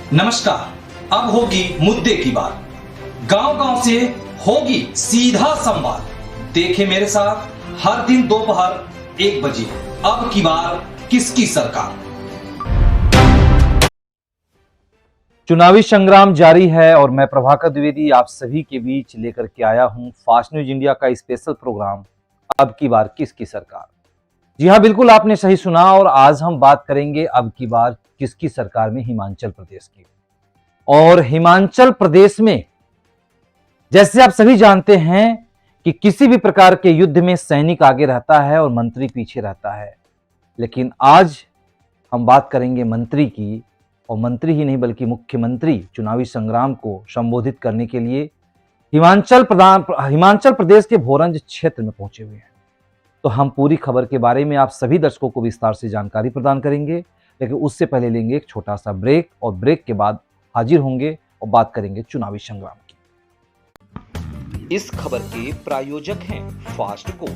नमस्कार। अब होगी मुद्दे की बात, गांव-गांव से होगी सीधा संवाद। देखे मेरे साथ हर दिन दोपहर 1 बजे, अब की बार किसकी सरकार। चुनावी संग्राम जारी है और मैं प्रभाकर द्विवेदी आप सभी के बीच लेकर के आया हूं फास्ट न्यूज इंडिया का स्पेशल प्रोग्राम अब की बार किसकी सरकार। जी हां, बिल्कुल आपने सही सुना और आज हम बात करेंगे अब की बार किसकी सरकार में हिमाचल प्रदेश की। और हिमाचल प्रदेश में जैसे आप सभी जानते हैं कि किसी भी प्रकार के युद्ध में सैनिक आगे रहता है और मंत्री पीछे रहता है, लेकिन आज हम बात करेंगे मंत्री की, और मंत्री ही नहीं बल्कि मुख्यमंत्री चुनावी संग्राम को संबोधित करने के लिए हिमाचल प्रदेश के भोरंज क्षेत्र में पहुंचे हुए हैं। तो हम पूरी खबर के बारे में आप सभी दर्शकों को विस्तार से जानकारी प्रदान करेंगे, लेकिन उससे पहले लेंगे एक छोटा सा ब्रेक और ब्रेक के बाद हाजिर होंगे और बात करेंगे चुनावी संग्राम की। इस खबर के प्रायोजक हैं फास्ट को।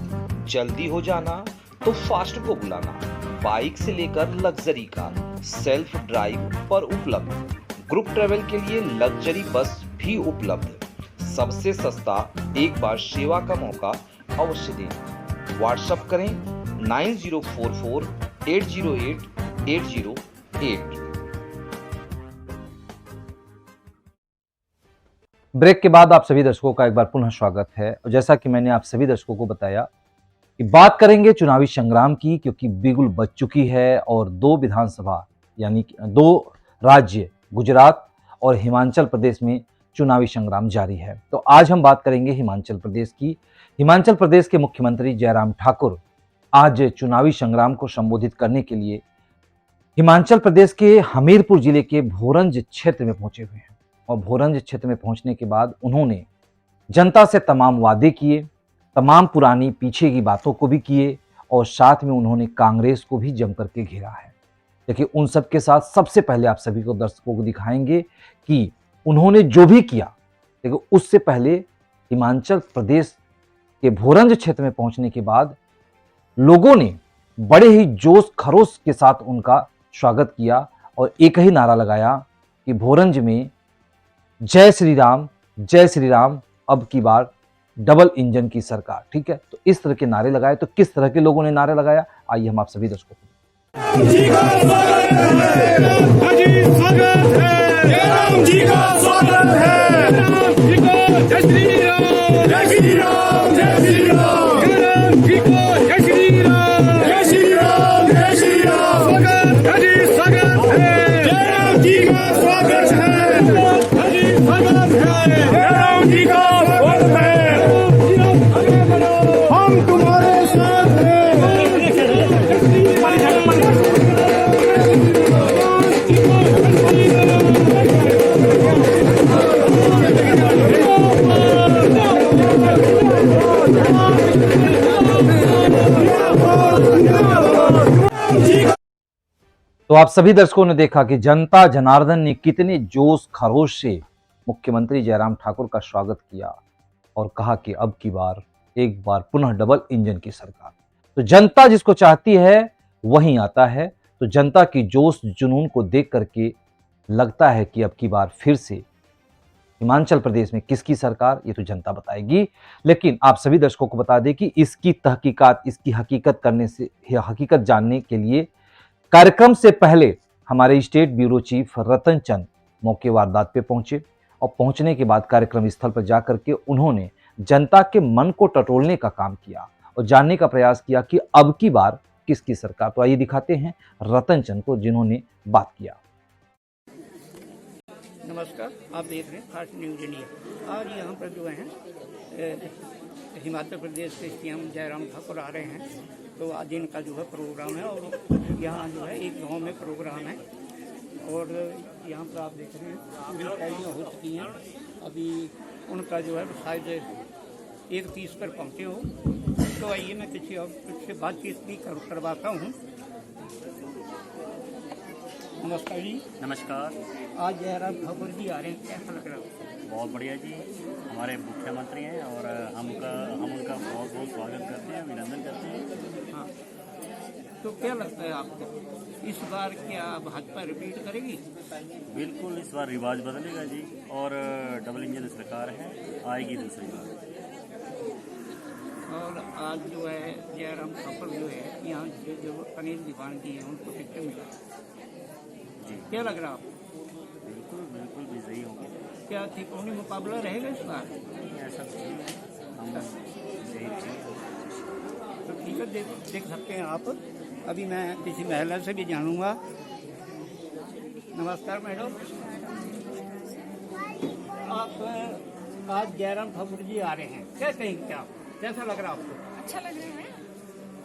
जल्दी हो जाना तो फास्ट को बुलाना। बाइक से लेकर लग्जरी कार सेल्फ ड्राइव पर उपलब्ध। ग्रुप ट्रेवल के लिए लग्जरी बस भी उपलब्ध। सबसे सस्ता एक बार सेवा का मौका अवश्य दें। व्हाट्सएप करें 9044808808। ब्रेक के बाद आप सभी दर्शकों का एक बार पुनः स्वागत है। और जैसा कि मैंने आप सभी दर्शकों को बताया कि बात करेंगे चुनावी संग्राम की, क्योंकि बिगुल बज चुकी है और 2 विधानसभा यानी 2 राज्य गुजरात और हिमाचल प्रदेश में चुनावी संग्राम जारी है। तो आज हम बात करेंगे हिमाचल प्रदेश की। हिमाचल प्रदेश के मुख्यमंत्री जयराम ठाकुर आज चुनावी संग्राम को संबोधित करने के लिए हिमाचल प्रदेश के हमीरपुर जिले के भोरंज क्षेत्र में पहुंचे हुए हैं। और भोरंज क्षेत्र में पहुंचने के बाद उन्होंने जनता से तमाम वादे किए, तमाम पुरानी पीछे की बातों को भी किए और साथ में उन्होंने कांग्रेस को भी जम करके घेरा है। देखिए, उन सब के साथ सबसे पहले आप सभी को दर्शकों को दिखाएंगे कि उन्होंने जो भी किया। देखिए, उससे पहले हिमाचल प्रदेश के भोरंज क्षेत्र में पहुंचने के बाद लोगों ने बड़े ही जोश खरोश के साथ उनका स्वागत किया और एक ही नारा लगाया कि भोरंज में जय श्री राम, अब की बार डबल इंजन की सरकार। ठीक है, तो इस तरह के नारे लगाए। तो किस तरह के लोगों ने नारे लगाया, आइए हम आप सभी दर्शकों को। जी का स्वागत है, राम जी का स्वागत है, राम जी को जय श्री राम, जय श्री राम, जय श्री राम, राम जी को जय श्री राम, जय श्री राम, जय श्री राम, स्वागत है जी, स्वागत है, जय राम जी का स्वागत है, जी स्वागत है, राम जी का स्वागत है, हम तुम्हारे साथ हैं। तो आप सभी दर्शकों ने देखा कि जनता जनार्दन ने कितने जोश खरोश से मुख्यमंत्री जयराम ठाकुर का स्वागत किया और कहा कि अब की बार एक बार पुनः डबल इंजन की सरकार। तो जनता जिसको चाहती है वही आता है। तो जनता की जोश जुनून को देख करके लगता है कि अब की बार फिर से हिमाचल प्रदेश में किसकी सरकार, ये तो जनता बताएगी। लेकिन आप सभी दर्शकों को बता दें कि इसकी तहकीकात, इसकी हकीकत जानने के लिए कार्यक्रम से पहले हमारे स्टेट ब्यूरो चीफ रतन चंद मौके वारदात पे पहुंचे और पहुंचने के बाद कार्यक्रम स्थल पर जाकर के उन्होंने जनता के मन को टटोलने का काम किया और जानने का प्रयास किया कि अब की बार किसकी सरकार। तो आइए दिखाते हैं रतन चंद को जिन्होंने बात किया। नमस्कार, आप देख रहे हैं फास्ट न्यूज इंडिया। आज यहाँ पर जो है हिमाचल प्रदेश के सीएम जयराम ठाकुर आ रहे हैं। तो आज इनका जो है प्रोग्राम है और यहाँ जो है एक गांव में प्रोग्राम है और यहाँ पर आप देख रहे हैं पूरी तैयारियाँ हो चुकी हैं। अभी उनका जो है शायद 1:30 पर पहुँचे हो। तो आइए मैं किसी और से बातचीत भी करवाता हूँ। नमस्कार जी। नमस्कार। आज जयराम ठाकुर जी आ रहे हैं, कैसा लग रहा है? बहुत बढ़िया जी, हमारे मुख्यमंत्री हैं और हम उनका बहुत बहुत स्वागत करते हैं, अभिनंदन करते हैं। हाँ, तो क्या लगता है आपको, इस बार क्या भाजपा रिपीट करेगी? बिल्कुल इस बार रिवाज बदलेगा जी, और डबल इंजन सरकार है, आएगी दूसरी बार। और आज जो है जयराम ठाकुर जो है यहाँ से जो अनिल दीवान की है उनको टिकट मिला, जी क्या लग रहा है आपको? बिल्कुल बिल्कुल विजयी होंगे। क्या त्रिकोणीय मुकाबला रहेगा इस बार? ऐसा कुछ नहीं है, हम विजयी थे। तो ठीक है, देख सकते हैं आप। अभी मैं किसी महिला से भी जानूंगा। नमस्कार मैडम, आप आज जयराम ठाकुर जी आ रहे हैं, क्या कहेंगे आप, कैसा लग रहा है आपको? अच्छा लग रहा है।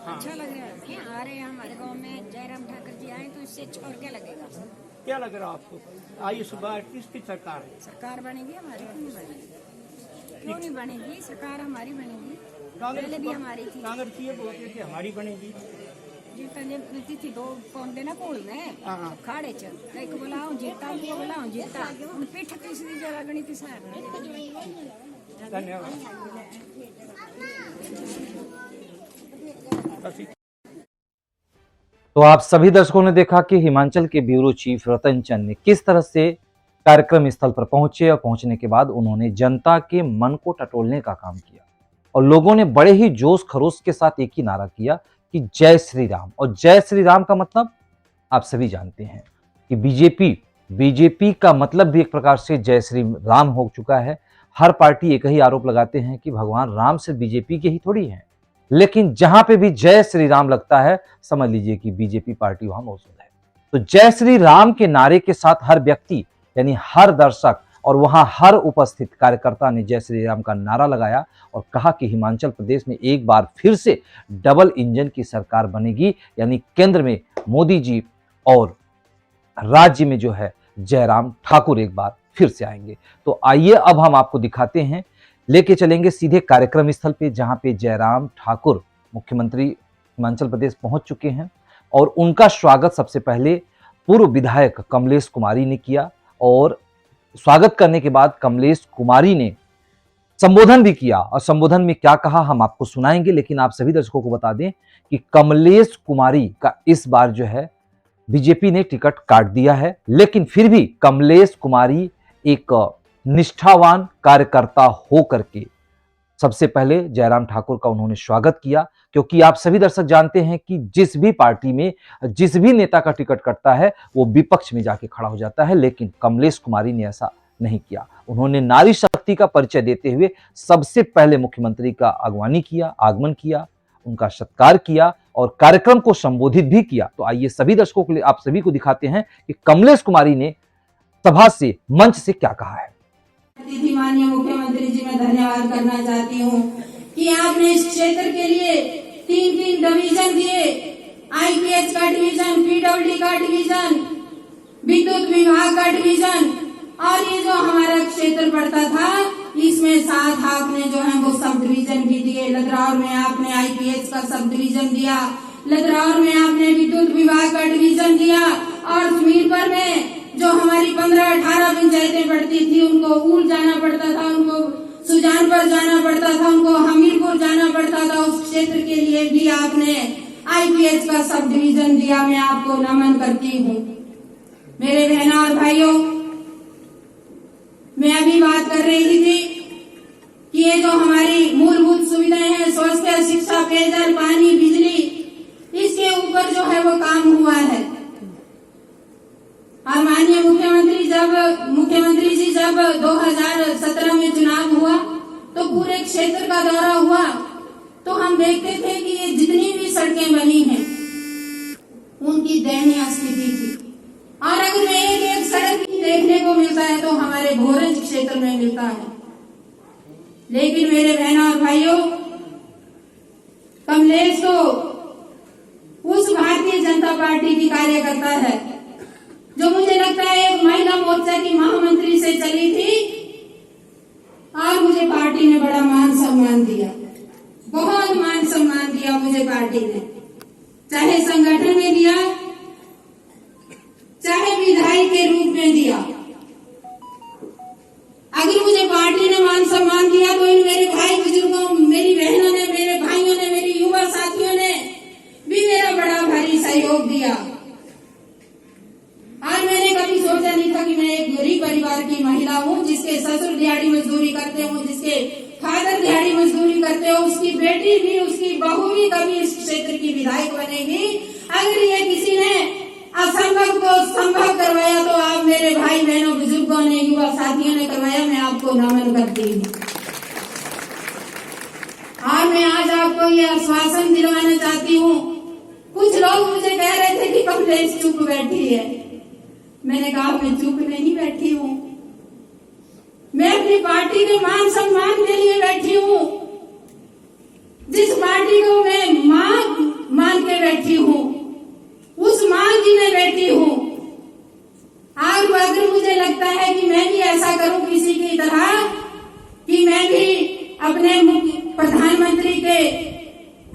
हाँ। अच्छा लग रहा है कि आ रहे हैं हमारे गांव में जयराम ठाकुर जी आए, तो इससे अच्छा और क्या लगेगा। क्या लग रहा है आपको, आई इस बार किसकी सरकार है? सरकार बनेगी हमारी, क्यों नहीं बनेगी? क्यों नहीं बनेगी? सरकार हमारी बनेगी, पहले भी हमारी थी। कांग्रेस ये बोलती कि हमारी बनेगी। जीती थी 2 पौंडे ना कोल में हाँ। खाड़े च एक बुलाओ जीता, दो बुलाओ जीता, उन पीठ तीसरी जगह गणित साहब। धन्यवाद। तो आप सभी दर्शकों ने देखा कि हिमाचल के ब्यूरो चीफ रतन चंद ने किस तरह से कार्यक्रम स्थल पर पहुंचे और पहुंचने के बाद उन्होंने जनता के मन को टटोलने का काम किया और लोगों ने बड़े ही जोश खरोश के साथ एक ही नारा किया कि जय श्री राम। और जय श्री राम का मतलब आप सभी जानते हैं कि बीजेपी का मतलब भी एक प्रकार से जय श्री राम हो चुका है। हर पार्टी एक ही आरोप लगाते हैं कि भगवान राम से बीजेपी के ही थोड़ी हैं, लेकिन जहां पे भी जय श्री राम लगता है समझ लीजिए कि बीजेपी पार्टी वहां मौजूद है। तो जय श्री राम के नारे के साथ हर व्यक्ति यानी हर दर्शक और वहां हर उपस्थित कार्यकर्ता ने जय श्री राम का नारा लगाया और कहा कि हिमाचल प्रदेश में एक बार फिर से डबल इंजन की सरकार बनेगी, यानी केंद्र में मोदी जी और राज्य में जो है जयराम ठाकुर एक बार फिर से आएंगे। तो आइए अब हम आपको दिखाते हैं, लेके चलेंगे सीधे कार्यक्रम स्थल पे जहां पे जयराम ठाकुर मुख्यमंत्री हिमाचल प्रदेश पहुंच चुके हैं और उनका स्वागत सबसे पहले पूर्व विधायक कमलेश कुमारी ने किया और स्वागत करने के बाद कमलेश कुमारी ने संबोधन भी किया और संबोधन में क्या कहा हम आपको सुनाएंगे। लेकिन आप सभी दर्शकों को बता दें कि कमलेश कुमारी का इस बार जो है बीजेपी ने टिकट काट दिया है, लेकिन फिर भी कमलेश कुमारी एक निष्ठावान कार्यकर्ता हो करके सबसे पहले जयराम ठाकुर का उन्होंने स्वागत किया, क्योंकि आप सभी दर्शक जानते हैं कि जिस भी पार्टी में जिस भी नेता का टिकट कटता है वो विपक्ष में जाके खड़ा हो जाता है, लेकिन कमलेश कुमारी ने ऐसा नहीं किया। उन्होंने नारी शक्ति का परिचय देते हुए सबसे पहले मुख्यमंत्री का आगवानी किया, आगमन किया, उनका सत्कार किया और कार्यक्रम को संबोधित भी किया। तो आइए सभी दर्शकों के लिए आप सभी को दिखाते हैं कि कमलेश कुमारी ने सभा से मंच से क्या कहा है। माननीय मुख्यमंत्री जी मैं धन्यवाद करना चाहती हूँ कि आपने इस क्षेत्र के लिए 3 डिवीजन दिए, आईपीएस का डिवीजन, पीडब्ल्यूडी का डिवीजन, विद्युत विभाग का डिवीजन, और ये जो हमारा क्षेत्र पड़ता था इसमें साथ आपने जो है वो सब डिवीजन भी दिए। लदरावर में आपने आईपीएस का सब डिवीजन दिया, लदरावर में आपने विद्युत विभाग का डिवीजन दिया, और सुमीरपुर में जो हमारी 15-18 पंचायतें पड़ती थी उनको ऊल जाना पड़ता था, उनको सुजानपुर जाना पड़ता था, उनको हमीरपुर जाना पड़ता था, उस क्षेत्र के लिए भी आपने आईपीएस का सब डिवीजन दिया। मैं आपको नमन करती हूँ। मेरे बहनों और भाइयों, मैं अभी बात कर रही थी कि ये जो हमारी मूलभूत सुविधाएं हैं, स्वास्थ्य, शिक्षा, पेयजल, पानी, बिजली, इसके ऊपर जो है वो काम हुआ है। और माननीय मुख्यमंत्री जी जब 2017 में चुनाव हुआ तो पूरे क्षेत्र का दौरा हुआ तो हम देखते थे कि ये जितनी भी सड़कें बनी हैं उनकी दयनीय स्थिति थी। और अगर मैं एक सड़क भी देखने को मिलता है तो हमारे भोरंज क्षेत्र में मिलता है। लेकिन मेरे बहनों और भाइयों, कमलेश तो उस भारतीय जनता पार्टी की कार्यकर्ता है जो मुझे लगता है एक महिला मोर्चा की महामंत्री से चली थी, और मुझे पार्टी ने बड़ा मान सम्मान दिया, बहुत मान सम्मान दिया मुझे पार्टी ने, चाहे संगठन में दिया, चाहे विधायक के रूप में दिया। अगर मुझे पार्टी ने मान सम्मान दिया तो इन मेरे भाई बुजुर्गों, मेरी बहनों ने, मेरे भाइयों ने, मेरी युवा साथियों ने भी मेरा बड़ा भारी उसके फादर दिहाड़ी मजदूरी करते हो, उसकी बेटी भी, उसकी बहू भी कभी इस क्षेत्र की विधायक बनेगी। अगर ये किसी ने असंभव को संभव करवाया तो आप मेरे भाई बहनों, बुजुर्गों ने, युवा साथियों ने करवाया, मैं आपको नमन करती हूँ। और मैं आज आपको ये आश्वासन दिलवाना चाहती हूँ। कुछ लोग मुझे कह रहे थे कि कमलेश चुप बैठी है। मैंने कहा मैं चुप नहीं बैठी हूँ, मैं अपनी पार्टी के मान सम्मान के लिए बैठी हूँ। जिस पार्टी को मैं मां मान के बैठी हूँ, उस मां की मैं बेटी हूँ। और अगर मुझे लगता है कि मैं भी ऐसा करूं किसी की तरह कि मैं भी अपने प्रधानमंत्री के,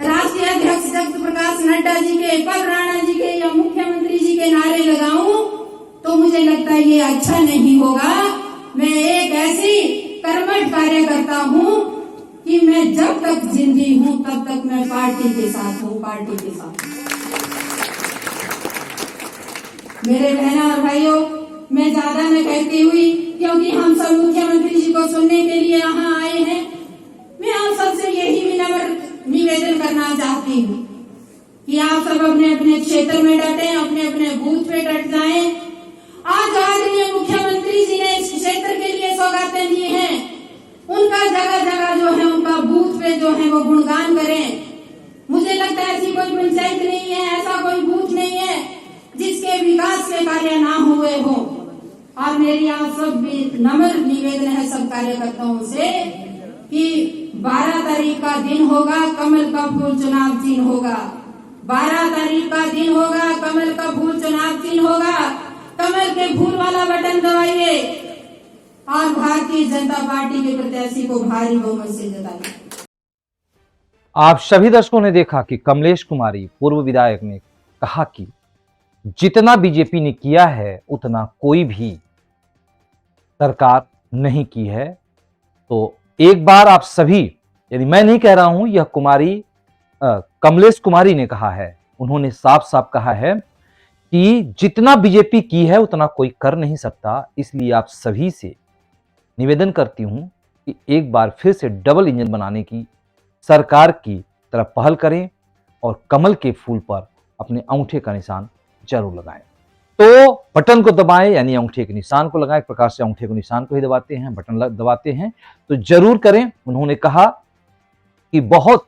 राष्ट्रीय अध्यक्ष जगत प्रकाश नड्डा जी के, पल राणा जी के या मुख्यमंत्री जी के नारे लगाऊं, तो मुझे लगता है ये अच्छा नहीं होगा। मैं एक ऐसी कर्मठ कार्यकर्ता हूँ कि मैं जब तक जिंदी हूँ तब तक मैं पार्टी के साथ हूँ, पार्टी के साथ हूँ। मेरे बहनों और भाइयों, मैं ज्यादा न कहती हुई, क्योंकि हम सब मुख्यमंत्री जी को सुनने के लिए यहाँ आए हैं, मैं आप सबसे यही विनम्र निवेदन करना चाहती हूँ कि आप सब अपने अपने क्षेत्र में डटें, अपने अपने बूथ पे डट जाएं। आज आदरणीय मुख्यमंत्री जी ने इस क्षेत्र के लिए सौगातें दी हैं, उनका जगह जगह जो है, उनका बूथ पे जो है वो गुणगान करें। मुझे लगता है ऐसी कोई पंचायत नहीं है, ऐसा कोई बूथ नहीं है जिसके विकास के कार्य ना हुए हो। और मेरी आप सब नम्र निवेदन है सब कार्यकर्ताओं से कि 12 तारीख का दिन होगा, कमल का फूल चुनाव चिन्ह होगा। 12 तारीख का दिन होगा, कमल का फूल चुनाव चिन्ह होगा। कमल के फूल वाला बटन दबाइए और भारतीय जनता पार्टी के प्रत्याशी को भारी बहुमत से जिताइए। आप सभी दर्शकों ने देखा कि कमलेश कुमारी पूर्व विधायक ने कहा कि जितना बीजेपी ने किया है उतना कोई भी सरकार नहीं की है। तो एक बार आप सभी, यानी मैं नहीं कह रहा हूं, यह कमलेश कुमारी ने कहा है, उन्होंने साफ साफ कहा है कि जितना बीजेपी की है उतना कोई कर नहीं सकता। इसलिए आप सभी से निवेदन करती हूं कि एक बार फिर से डबल इंजन बनाने की सरकार की तरफ पहल करें और कमल के फूल पर अपने अंगूठे का निशान जरूर लगाएं। तो बटन को दबाएं, यानी अंगूठे के निशान को लगाएं। एक प्रकार से अंगूठे के निशान को ही दबाते हैं, बटन दबाते हैं, तो जरूर करें। उन्होंने कहा कि बहुत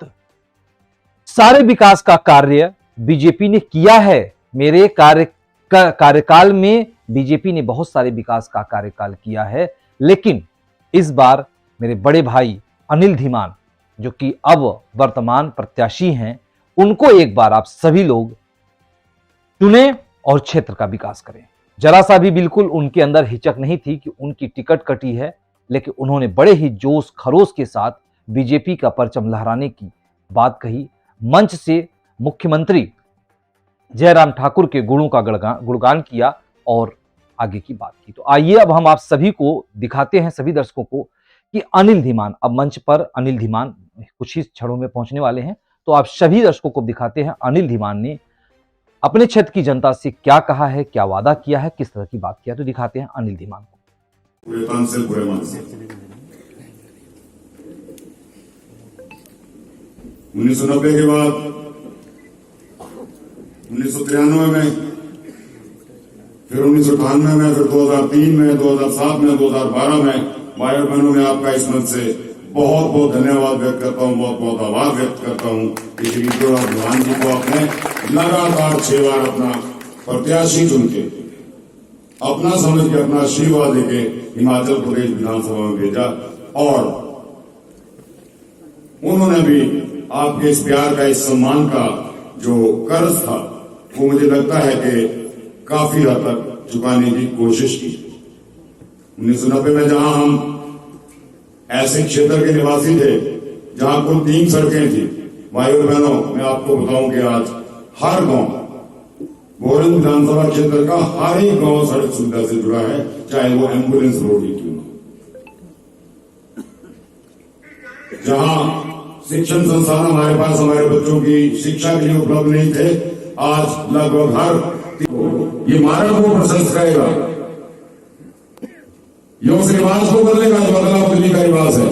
सारे विकास का कार्य बीजेपी ने किया है। मेरे कार्यकाल में बीजेपी ने बहुत सारे विकास का कार्यकाल किया है, लेकिन इस बार मेरे बड़े भाई अनिल धीमान, जो कि अब वर्तमान प्रत्याशी हैं, उनको एक बार आप सभी लोग चुने और क्षेत्र का विकास करें। जरा सा भी बिल्कुल उनके अंदर हिचक नहीं थी कि उनकी टिकट कटी है, लेकिन उन्होंने बड़े ही जोश खरोश के साथ बीजेपी का परचम लहराने की बात कही। मंच से मुख्यमंत्री जयराम ठाकुर के गुणों का गुणगान किया और आगे की बात की। तो आइए अब हम आप सभी को दिखाते हैं, सभी दर्शकों को, कि अनिल धीमान, अब मंच पर अनिल धीमान कुछ ही क्षणों में पहुंचने वाले हैं। तो आप सभी दर्शकों को दिखाते हैं अनिल धीमान ने अपने क्षेत्र की जनता से क्या कहा है, क्या वादा किया है, किस तरह की बात किया। तो दिखाते हैं अनिल धीमान को। पूरे तन से, पूरे मन से 1990 के बाद 1993 में, फिर 1998 में, फिर 2003 में, 2007 में, 2012 में भाई और बहनों में आपका इस मंच से बहुत बहुत धन्यवाद व्यक्त करता हूं, बहुत बहुत आभार व्यक्त करता हूं कि श्री शिवराज चौहान जी को आपने लगातार 6 बार अपना प्रत्याशी चुन के, अपना समझ के, अपना आशीर्वाद देके हिमाचल प्रदेश विधानसभा में भेजा। और उन्होंने भी आपके इस प्यार का, इस सम्मान का जो कर्ज था, वो मुझे लगता है कि काफी हद तक चुकाने की कोशिश की। 1990 में जहां हम ऐसे क्षेत्र के निवासी थे जहां कुल 3 सड़कें थी, भाई और बहनों, मैं आपको बताऊं कि आज हर गांव, भोरंज विधानसभा क्षेत्र का हर ही गांव सड़क सुविधा से जुड़ा है, चाहे वो एम्बुलेंस रोड ही क्यों ना। जहां शिक्षण संस्थान हमारे पास हमारे बच्चों की शिक्षा के लिए उपलब्ध नहीं थे, आज लगभग हर ये मार्ग को प्रशस्त करेगा, ये उस रिवाज को बदलेगा जो बदला बदली का रिवाज है।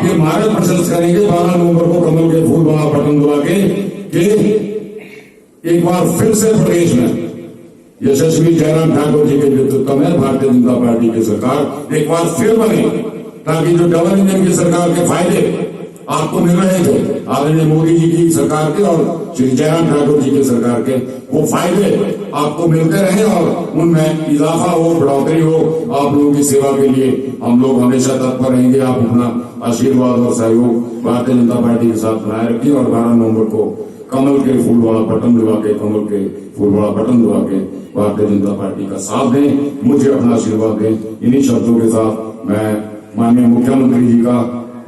आप ये मार्ग प्रशस्त करेंगे 12 नवंबर को कमल के फूल वाला बटन दबा के कि एक बार फिर से प्रदेश में यशस्वी जयराम ठाकुर जी के नेतृत्व में भारतीय जनता पार्टी की सरकार एक बार फिर बने, ताकि जो डबल इंजन की सरकार के फायदे आपको मिल रहे थे आदरणीय मोदी जी की सरकार के और श्री जयराम ठाकुर जी की सरकार के, वो फायदे आपको मिलते रहे और उनमें इजाफा हो, बढ़ोतरी हो। आप लोगों की सेवा के लिए हम लोग हमेशा तत्पर रहेंगे। आप अपना आशीर्वाद और सहयोग भारतीय जनता पार्टी के साथ बनाए रखिए और 12 नवंबर को कमल के फूल वाला बटन दबा के, कमल के फूल वाला बटन दबा के भारतीय जनता पार्टी का साथ दें, मुझे अपना आशीर्वाद दें। इन्हीं शब्दों के साथ मैं माननीय मुख्यमंत्री जी का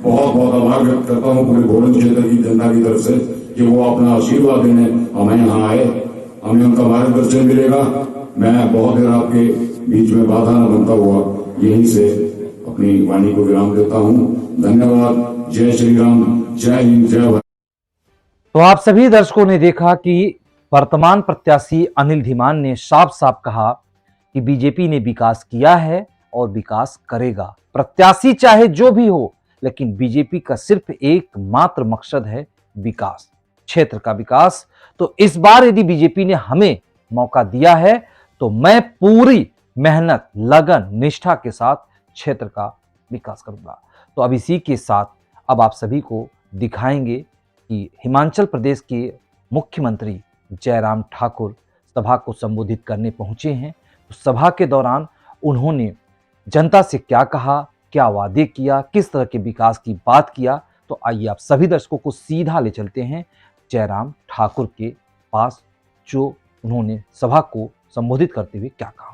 बहुत बहुत आभार व्यक्त करता हूं पूरे भोलन क्षेत्र की जनता की तरफ से कि वो अपना आशीर्वाद देने हमें यहाँ आए, हमें उनका मार्गदर्शन मिलेगा। मैं बहुत देर आपके बीच में बाधा न बनता हुआ यहीं से अपनी वाणी को विराम देता हूं। धन्यवाद। जय श्री राम, जय हिंद, जय भारत। तो आप सभी दर्शकों ने देखा कि वर्तमान प्रत्याशी अनिल धीमान ने साफ साफ कहा कि बीजेपी ने विकास किया है और विकास करेगा। प्रत्याशी चाहे जो भी हो, लेकिन बीजेपी का सिर्फ एकमात्र मकसद है विकास, क्षेत्र का विकास। तो इस बार यदि बीजेपी ने हमें मौका दिया है तो मैं पूरी मेहनत, लगन, निष्ठा के साथ क्षेत्र का विकास करूंगा। तो अब इसी के साथ अब आप सभी को दिखाएंगे कि हिमाचल प्रदेश के मुख्यमंत्री जयराम ठाकुर सभा को संबोधित करने पहुंचे हैं। तो सभा के दौरान उन्होंने जनता से क्या कहा, क्या वादे किया, किस तरह के विकास की बात किया, तो आइए आप सभी दर्शकों को सीधा ले चलते हैं जयराम ठाकुर के पास, जो उन्होंने सभा को संबोधित करते हुए क्या कहा।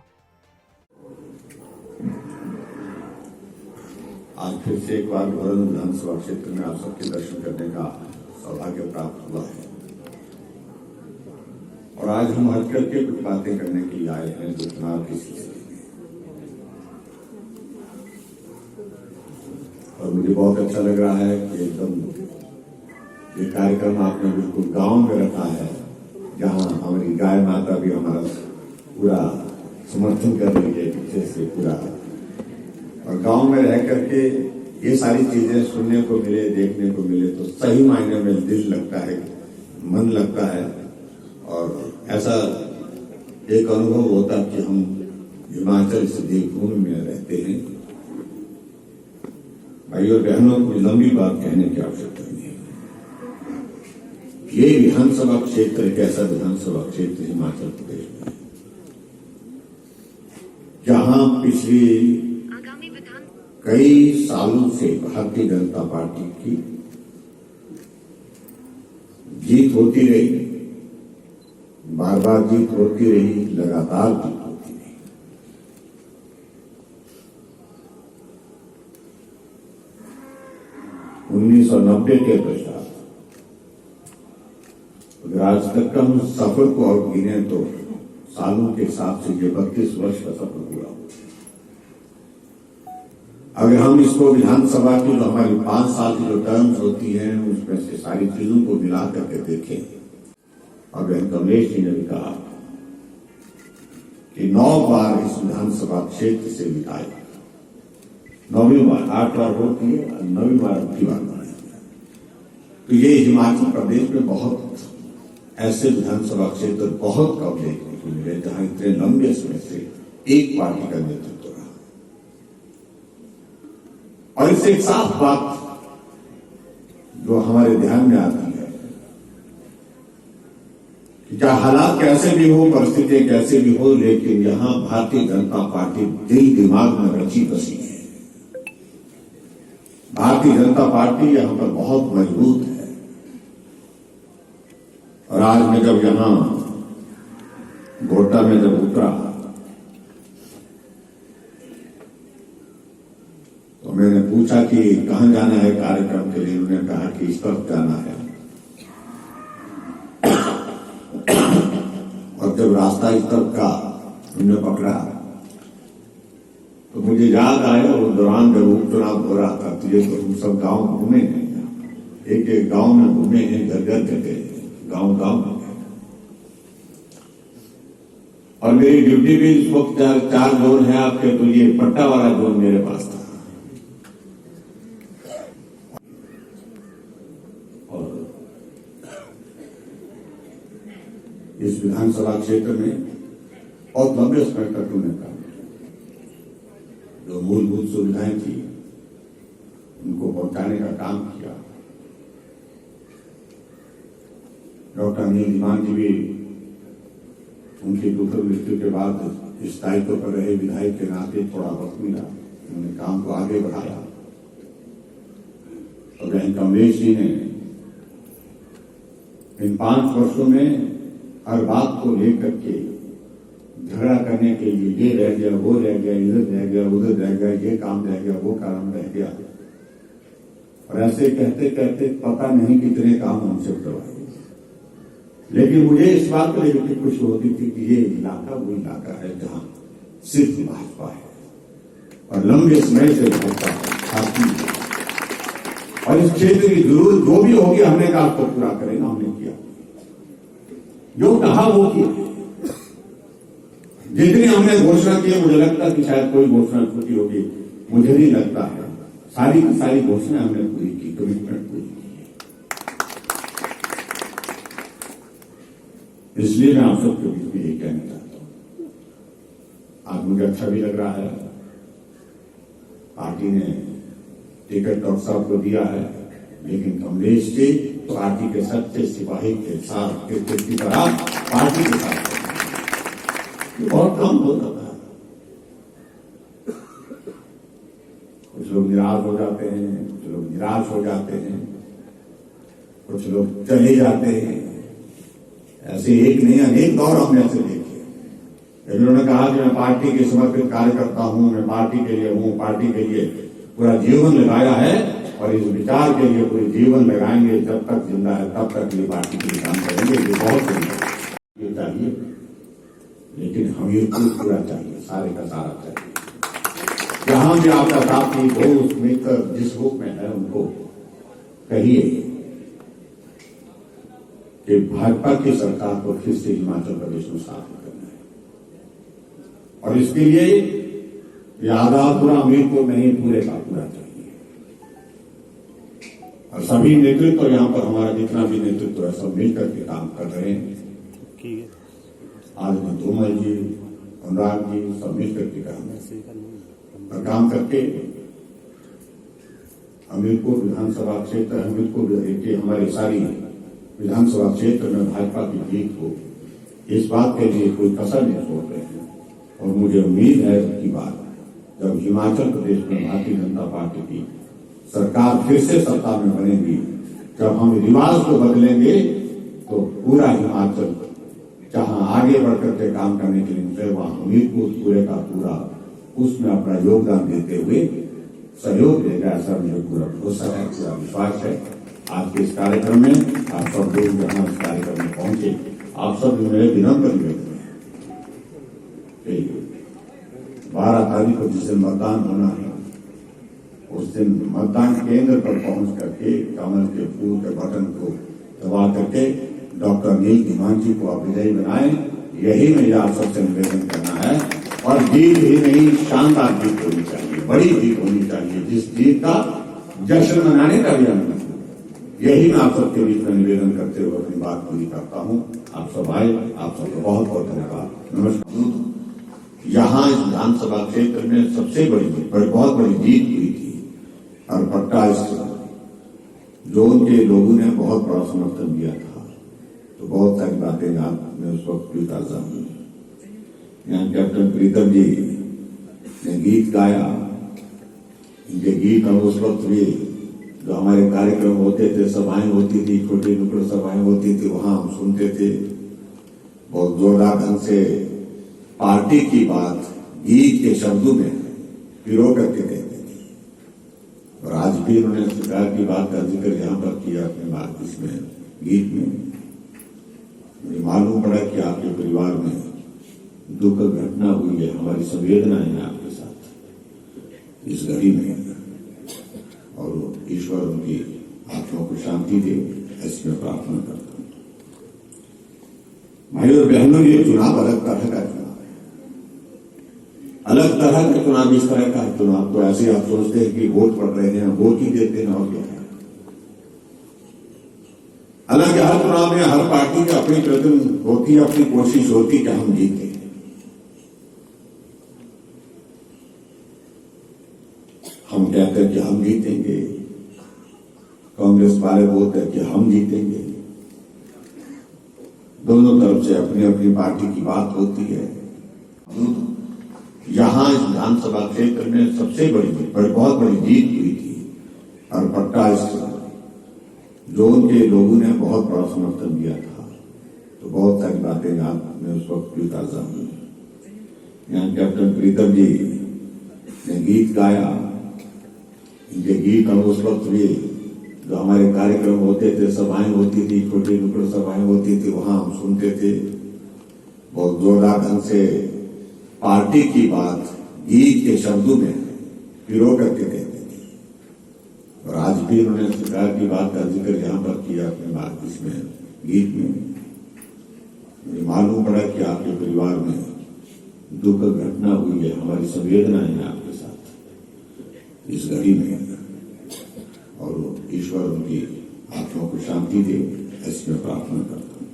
आज फिर से एक बार भोलन विधानसभा क्षेत्र में आप सबके दर्शन करने का सौभाग्य प्राप्त हुआ है और आज हम हट करके कुछ बातें करने के लिए आए हैं जो चुनाव की सिलसिले में। और मुझे बहुत अच्छा लग रहा है कि एकदम ये कार्यक्रम आपने बिल्कुल गांव में रखा है, जहां हमारी गाय माता भी हमारा पूरा समर्थन कर रही है पीछे से पूरा। और गांव में रह करके ये सारी चीजें सुनने को मिले, देखने को मिले तो सही मायने में दिल लगता है, मन लगता है और ऐसा एक अनुभव होता कि हम हिमाचल से देवभूमि में रहते हैं। भाई और बहनों को लंबी बात कहने की आवश्यकता नहीं है। ये विधानसभा क्षेत्र एक ऐसा विधानसभा क्षेत्र हिमाचल प्रदेश में जहां पिछले कई सालों से भारतीय जनता पार्टी की जीत होती रही, बार बार जीत होती रही, लगातार जीत होती रही। उन्नीस 1990 के पश्चात अगर आज तक का हम सफर को और गिने तो सालों के हिसाब से ये 32 वर्ष का सफर पूरा हो। अगर हम इसको विधानसभा की जो हमारी 5 साल की जो टर्म्स होती हैं उसमें से सारी चीजों को मिला करके देखें, और बहन कमलेश जी ने भी कहा कि 9 बार इस विधानसभा क्षेत्र से विधायक, 9वीं बार, 8 बार होती है और 9वीं बार की बार बनाई। तो ये हिमाचल प्रदेश में बहुत ऐसे विधानसभा क्षेत्र बहुत कम देखने को मिले जहां इतने लंबे समय से एक पार्टी का नेतृत्व रहा। और इससे एक साफ बात जो हमारे ध्यान में आती है कि चाहे हालात कैसे भी हो, परिस्थितियां कैसे भी हो, लेकिन यहां भारतीय जनता पार्टी दिल दिमाग में रची बसी है। भारतीय जनता पार्टी यहां पर बहुत मजबूत है। और आज मैं जब यहां गोटा में जब उतरा तो मैंने पूछा कि कहां जाना है कार्यक्रम के लिए। उन्होंने कहा कि इस तरफ जाना है। और जब रास्ता इस तरफ का हमने पकड़ा तो मुझे याद आया उस दौरान जब उपचुनाव हो रहा था तो ये तो हम सब गांव घूमे हैं, एक एक गांव में घूमे हैं, घर घर गए, गांव गांव में। और मेरी ड्यूटी भी इस वक्त 4 जोन है आपके, तो ये पट्टा वाला जोन मेरे पास था। इस विधानसभा क्षेत्र में बहुत लंबे समय तक उन्होंने काम किया। जो मूलभूत सुविधाएं थी उनको पहुंचाने का काम किया। डॉक्टर अनिल दीवान जी भी उनकी दुखद मृत्यु के बाद इस दायित्व पर रहे विधायक के नाते थोड़ा वक्त मिला, उन्होंने काम को आगे बढ़ाया। और बहन कमलेश जी ने इन 5 वर्षों में हर बात को लेकर के झगड़ा करने के लिए ये रह गया, वो रह गया, इधर रह गया, उधर रह गया, ये काम रह गया, वो काम रह गया, और ऐसे कहते कहते पता नहीं कितने काम हमसे करवाए। लेकिन मुझे इस बात को लेकर खुशी होती थी कि ये इलाका वो इलाका है जहां सिर्फ भाजपा है और लंबे समय से भाजपा शासन है, और इस क्षेत्र की जरूरत जो भी होगी हमने कहा आपको पूरा करेंगे। हमने किया, जो कहा वो किया। जितनी हमने घोषणा की, मुझे लगता है कि शायद कोई घोषणा छूटी होगी, मुझे नहीं लगता है। सारी की सारी घोषणा हमने पूरी की, कमिटमेंट पूरी की। इसलिए मैं आप सबके बीच में ये कहना चाहता हूं, आज मुझे अच्छा भी लग रहा है, पार्टी ने टिकट डॉक्टर साहब को दिया है, लेकिन कमलेश जी पार्टी के सच्चे सिपाही के साथ की तरह पार्टी के साथ बहुत कम होता था। कुछ लोग निराश हो जाते हैं, कुछ लोग निराश हो जाते हैं, कुछ लोग चले जाते हैं। ऐसे एक नहीं अनेक दौर हमने ऐसे देखे। इन्होंने कहा कि मैं पार्टी के समर्पित कार्यकर्ता हूं, मैं पार्टी के लिए हूं, पार्टी के लिए पूरा जीवन लगाया है और इस विचार के लिए पूरे जीवन लगाएंगे। जब तक जिंदा है तब तक ये पार्टी के लिए काम करेंगे। ये बहुत ये चाहिए, लेकिन हमीरपुर पूरा चाहिए, सारे का सारा चाहिए। जहां भी आपका साथी दोस्त मित्र जिस रूप में है उनको कहिए कि भाजपा की सरकार को फिर से हिमाचल प्रदेश में शासन करना है, और इसके लिए ये आधा पूरा हमीरपुर नहीं पूरे का पूरा चाहिए। और सभी नेतृत्व यहां पर हमारा जितना भी नेतृत्व है सब मिलकर के काम कर रहे हैं। आज तोमर जी, अनुराग जी सब मिलकर के काम करके हमीरपुर विधानसभा क्षेत्र, हमीरपुर के हमारी सारी विधानसभा क्षेत्र में भाजपा की जीत हो, इस बात के लिए कोई कसर नहीं छोड़ रहे हैं। और मुझे उम्मीद है कि बात जब हिमाचल प्रदेश में भारतीय जनता पार्टी की सरकार फिर से सत्ता में बनेगी, जब हम रिवाज को बदलेंगे तो पूरा हिमाचल जहां आगे बढ़कर के काम करने के लिए निकले, वहां हमीरपुर पूरे का पूरा उसमें अपना योगदान देते हुए सहयोग देगा, ऐसा मुझे पूरा भरोसा है, पूरा विश्वास है। आज के इस कार्यक्रम में आप सब लोग जहां इस कार्यक्रम में पहुंचे, आप सब मेरे विनम्र निवेदन है 12 तारीख को जिस दिन मतदान होना है, उस दिन मतदान केंद्र पर पहुंच करके कमल के फूल के बटन को दबा करके डॉक्टर अनिल दीवान जी को आप विजयी बनाएं। यही मेरे आप सबसे निवेदन करना है। और जीत ही नहीं, शानदार जीत होनी चाहिए, बड़ी जीत होनी चाहिए, जिस जीत का जश्न मनाने का भी आनंद। यही मैं आप सबके बीच में निवेदन करते हुए अपनी बात पूरी करता हूं। आप सब आए, आप सबको बहुत बहुत धन्यवाद। नमस्कार। यहाँ इस विधानसभा क्षेत्र में सबसे बहुत बड़ी जीत हुई थी और पट्टा इस जोन के लोगों ने बहुत बड़ा समर्थन दिया था, तो बहुत सारी बातें आपने उस वक्त भी ताजा हुई। यहाँ कैप्टन प्रीतम जी ने गीत गाया, इनके गीत हम उस वक्त भी जो हमारे कार्यक्रम होते थे, सभाएं होती थी, छोटी नुक्कड़ सभाएं होती थी, वहां हम सुनते थे। बहुत जोरदार ढंग से पार्टी की बात गीत के शब्दों में पिरो करके कहते थे। और आज भी उन्होंने सरकार की बात का जिक्र यहाँ पर किया अपने बात इसमें गीत में। मुझे मालूम पड़ा कि आपके परिवार में दुख घटना हुई है, हमारी संवेदनाएं हैं आपके साथ इस घड़ी में, और ईश्वर उनकी आत्मा को शांति दे, ऐसी मैं प्रार्थना करता हूं। भाई और बहनों, ये चुनाव अलग तरह का चुनाव है, अलग तरह का चुनाव। इस तरह का चुनाव तो ऐसे आप सोचते हैं कि वोट पड़ रहे हैं, वोट ही देते हैं और क्या है। अलग हर चुनाव में हर पार्टी पार्टी की अपनी प्रयत्न होती है, अपनी कोशिश होती कि हम जीते। हम कहते हैं कि हम जीतेंगे, कांग्रेस वाले बोलते हैं कि हम जीतेंगे। दोनों तरफ से अपनी अपनी पार्टी की बात होती है। यहां इस विधानसभा क्षेत्र में सबसे बहुत बड़ी जीत हुई थी और पट्टा जोन के लोगों ने बहुत बड़ा समर्थन दिया था। तो बहुत सारी बातें यहाँ में उस वक्त भी ताजा हुई। यहाँ कैप्टन प्रीतम जी ने गीत गाया। इनके गीत हम उस वक्त भी जो हमारे कार्यक्रम होते थे, सभाएं होती थी, छोटी नुक्कड़ सभाएं होती थी, वहां हम सुनते थे। बहुत जोरदार ढंग से पार्टी की बात गीत के शब्दों में पिरो करके कहते थे। और आज भी उन्होंने सरकार की बात का जिक्र यहां पर किया अपने बात इसमें गीत में। मुझे मालूम पड़ा कि आपके परिवार में दुख घटना हुई है। हमारी संवेदना है आपके साथ इस घड़ी में, और ईश्वर उनकी आत्मा को शांति दे, ऐसी मैं प्रार्थना करता हूं।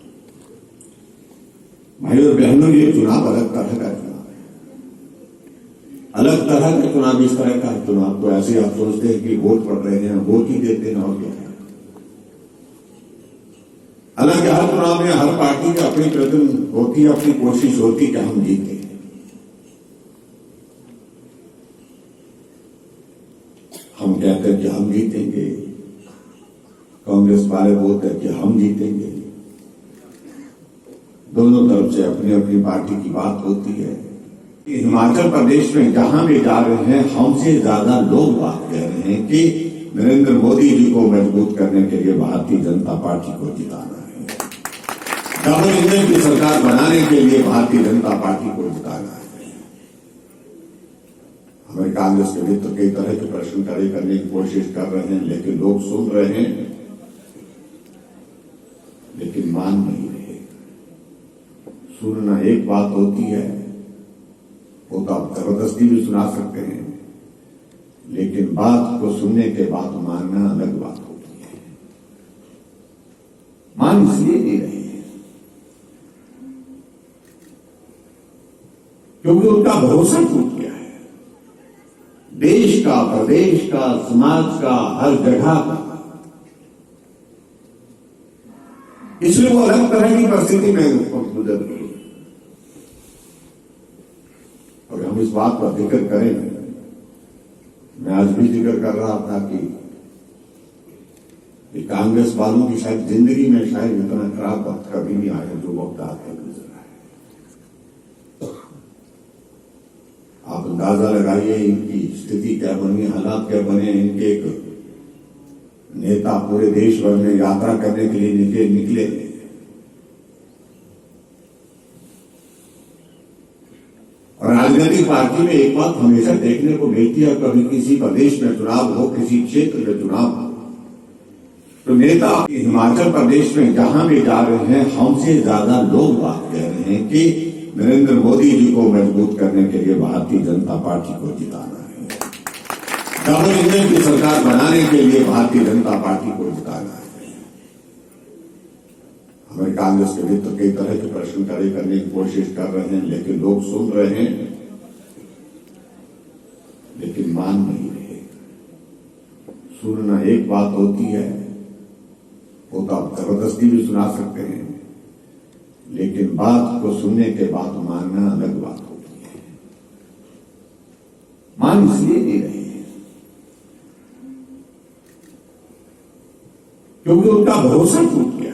भाई और बहनों, ये चुनाव अलग तरह का चुनाव है, अलग तरह का चुनाव। इस तरह का चुनाव तो ऐसे आप सोचते हैं कि वोट पड़ रहे हैं, वोट ही देते हैं और क्या है। अलग हर चुनाव में हर पार्टी की अपनी प्रयत्न होती है, अपनी कोशिश होती कि हम जीते। हम कहते हैं कि हम जीतेंगे, कांग्रेस वाले बोलते हैं कि हम जीतेंगे। दोनों तरफ से अपनी अपनी पार्टी की बात होती है। हिमाचल प्रदेश में जहां भी जा रहे हैं, हमसे ज्यादा लोग बात कह रहे हैं कि नरेंद्र मोदी जी को मजबूत करने के लिए भारतीय जनता पार्टी को जिताना है। डबल इंजन की सरकार बनाने के लिए भारतीय जनता पार्टी को जिताना है। हमारे कांग्रेस के मित्र कई तरह के प्रश्न खड़े करने की कोशिश कर रहे हैं, लेकिन लोग सुन रहे हैं, लेकिन मान नहीं रहे। सुनना एक बात होती है, वो तो आप जबरदस्ती भी सुना सकते हैं, लेकिन बात को सुनने के बाद मानना अलग बात होती है। मान इसलिए नहीं रहे क्योंकि उनका भरोसा टूट गया है। देश का, प्रदेश का, समाज का, हर जगह का। इसलिए वो अलग तरह की परिस्थिति में गुजर रही है। और हम इस बात पर जिक्र करें, मैं आज भी जिक्र कर रहा था कि कांग्रेस वालों की शायद जिंदगी में शायद इतना खराब वक्त कभी नहीं आया जो वक्त आके गुजरा है। आप अंदाजा लगाइए इनकी स्थिति क्या बनी, हालात क्या बने। इनके एक नेता पूरे देश भर में यात्रा करने के लिए निकले। और राजनीतिक पार्टी में एक बात हमेशा देखने को मिलती है, कभी किसी प्रदेश में चुनाव हो, किसी क्षेत्र में चुनाव हो, तो नेता हिमाचल प्रदेश में जहां भी जा रहे हैं, हमसे ज्यादा लोग बात कह रहे हैं कि नरेंद्र मोदी जी को मजबूत करने के लिए भारतीय जनता पार्टी को जिताना है। डबल इंजन की सरकार बनाने के लिए भारतीय जनता पार्टी को जिताना है। हमारे कांग्रेस के मित्र कई तरह के प्रश्न खड़े करने की कोशिश कर रहे हैं, लेकिन लोग सुन रहे हैं, लेकिन मान नहीं रहे। सुनना एक बात होती है, वो तो आप जबरदस्ती भी सुना सकते हैं, लेकिन बात को सुनने के बाद मानना अलग बात होती है। मान इसलिए नहीं रहे क्योंकि उनका भरोसा टूट गया है।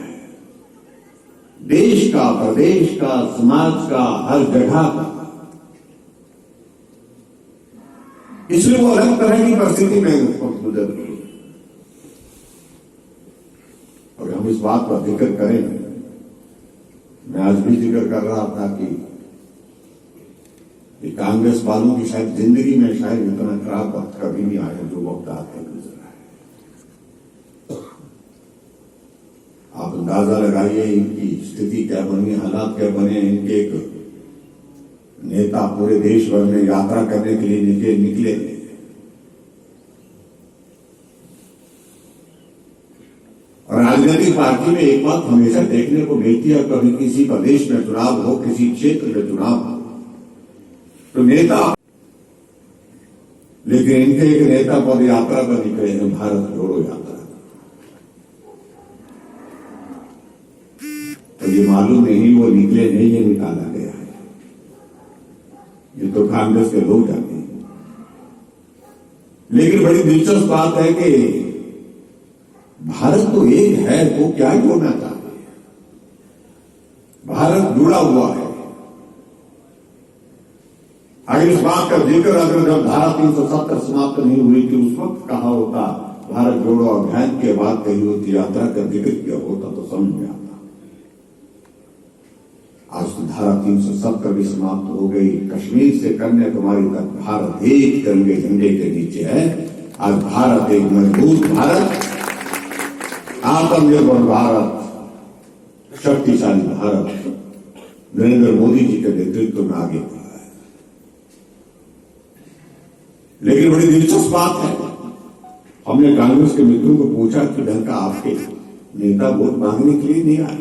देश का, प्रदेश का, समाज का, हर जगह का। इसलिए वो अलग तरह की परिस्थिति में गुजर रही है। और हम इस बात पर जिक्र करें, मैं आज भी जिक्र कर रहा था कि कांग्रेस वालों की शायद जिंदगी में शायद इतना खराब वक्त कभी नहीं आया जो वक्त आके गुजरा है। आप अंदाजा लगाइए इनकी स्थिति क्या बनी, हालात क्या बने। इनके एक नेता पूरे देश भर में यात्रा करने के लिए निकले। और आज राजनीतिक पार्टी में एक बात हमेशा देखने को मिलती है, कभी किसी प्रदेश में चुनाव हो, किसी क्षेत्र में चुनाव हो, तो नेता, लेकिन इनके एक नेता पद यात्रा पर निकले हैं, भारत जोड़ो यात्रा। तो ये मालूम नहीं वो निकले नहीं, ये निकाला गया है, ये तो कांग्रेस के लोग जानते हैं। लेकिन बड़ी दिलचस्प बात है कि भारत तो एक है, वो क्या जोड़ना चाहते हैं? भारत जुड़ा हुआ है। अगर इस बात का जिक्र अगर जब धारा 370 समाप्त नहीं हुई थी उस वक्त कहा होता, भारत जोड़ो अभियान के बाद कही होती, यात्रा का जिक्र किया होता तो समझ में आता। आज तो धारा 370 भी समाप्त हो गई। कश्मीर से कन्याकुमारी तक भारत एक तिरंगे झंडे के नीचे है। आज भारत एक मजबूत भारत, आत्मनिर्भर भारत, शक्तिशाली भारत नरेंद्र मोदी जी के नेतृत्व में आगे बढ़ा है। लेकिन बड़ी दिलचस्प बात है, हमने कांग्रेस के मित्रों को पूछा कि ढंग का आपके नेता वोट मांगने के लिए नहीं आए,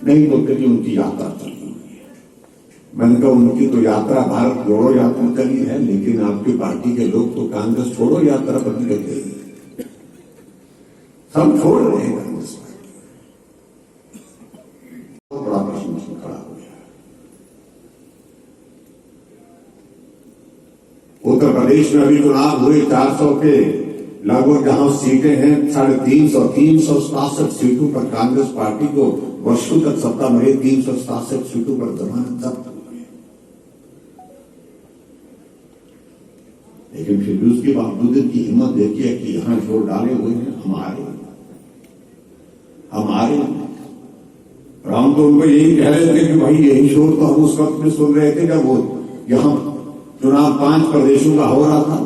नहीं बोलते कि उनकी यात्रा चली हुई है। मैंने कहा उनकी तो यात्रा भारत जोड़ो यात्रा चली है, लेकिन आपकी पार्टी के लोग तो कांग्रेस छोड़ो यात्रा पर निकल गए, सब छोड़ रहे हैं कांग्रेस पार्टी। बहुत बड़ा प्रश्न उसमें खड़ा हो गया। उत्तर प्रदेश में अभी चुनाव हुए, 400 के लगभग जहां सीटें हैं 350, 367 सीटों पर कांग्रेस पार्टी को वर्षों तक सत्ता में रही, 367 सीटों पर जमानत जब्त हुई है। लेकिन फिर भी उसके बावजूद की हिम्मत देखिए कि यहां जोर डाले हुए हैं, हमारे और हम तो उनको यही कह रहे थे कि भाई यही शोर तो हम उस वक्त में सुन रहे थे जब वो यहां चुनाव 5 प्रदेशों का हो रहा था।